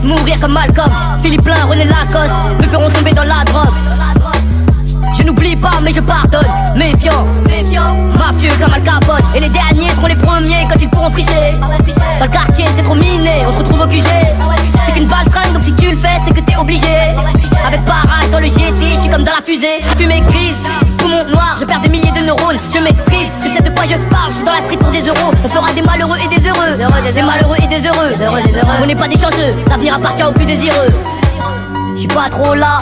tous mourir comme Malcolm. Philippe Plein, René Lacoste me feront tomber dans la drogue. Je n'oublie pas mais je pardonne. Méfiant, mafieux comme Al Capone. Et les derniers seront les premiers quand ils pourront tricher. Dans le quartier c'est trop miné, on se retrouve au QG. C'est qu'une balle fringue donc si tu le fais c'est que t'es obligé. Avec parage dans le GT, je suis comme dans la fusée. Fumée grise, poumon noir, je perds des milliers de neurones. Je maîtrise, je sais de quoi je parle, je suis dans la street pour des euros. On fera des malheureux et des heureux. Des malheureux et des heureux. On n'est pas des chanceux, l'avenir appartient aux plus désireux. Je suis pas trop là,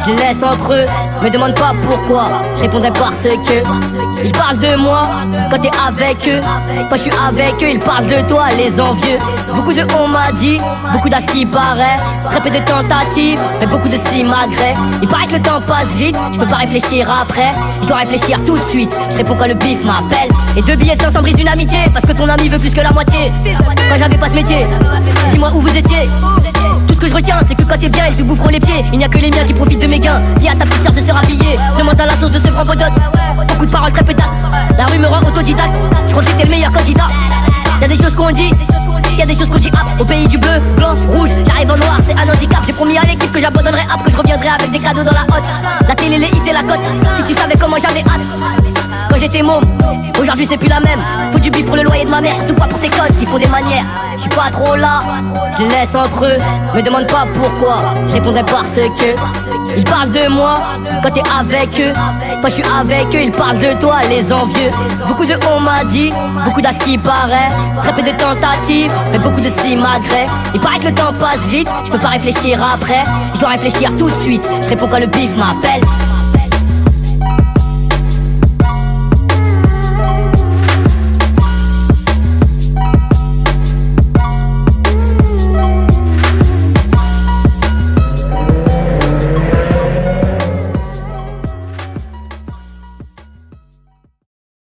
je les laisse entre eux. Me demande pas pourquoi, je répondrai parce que ils parlent de moi quand t'es avec eux. Quand je suis avec eux, ils parlent de toi, les envieux. Beaucoup de on m'a dit, beaucoup d'à ce qui paraît. Très peu de tentatives, mais beaucoup de si malgré. Il paraît que le temps passe vite, je peux pas réfléchir après. Je dois réfléchir tout de suite, je réponds quand le bif m'appelle. Et 2 billets de 500 brisent une amitié, parce que ton ami veut plus que la moitié. Quand j'avais pas ce métier, dis-moi où vous étiez. Tout ce que je retiens c'est que quand t'es bien ils te boufferont les pieds. Il n'y a que les miens qui profitent de mes gains. Dis à ta petite sœur de se rhabiller. Demande à la sauce de ce grand podote. Beaucoup de paroles très pétasses. La rue me rend autodidacte. Je crois que j'étais le meilleur candidat. Y'a des choses qu'on dit, y'a des choses qu'on dit. Au pays du bleu, blanc, rouge, j'arrive en noir, c'est un handicap. J'ai promis à l'équipe que j'abandonnerai hop, que je reviendrai avec des cadeaux dans la hotte. La télé, les hits et la cote. Si tu savais comment j'avais hâte quand j'étais môme, aujourd'hui c'est plus la même. Faut du bif pour le loyer de ma mère, surtout pas pour ces codes qui font des manières. Je suis pas trop là, je les laisse entre eux. Me demande pas pourquoi, je répondrai parce que ils parlent de moi quand t'es avec eux. Quand je suis avec eux, ils parlent de toi, les envieux. Beaucoup de on m'a dit, beaucoup d'à ce qui paraît. Très peu de tentatives, mais beaucoup de si malgré. Il paraît que le temps passe vite, je peux pas réfléchir après. Je dois réfléchir tout de suite, je réponds quand le bif m'appelle.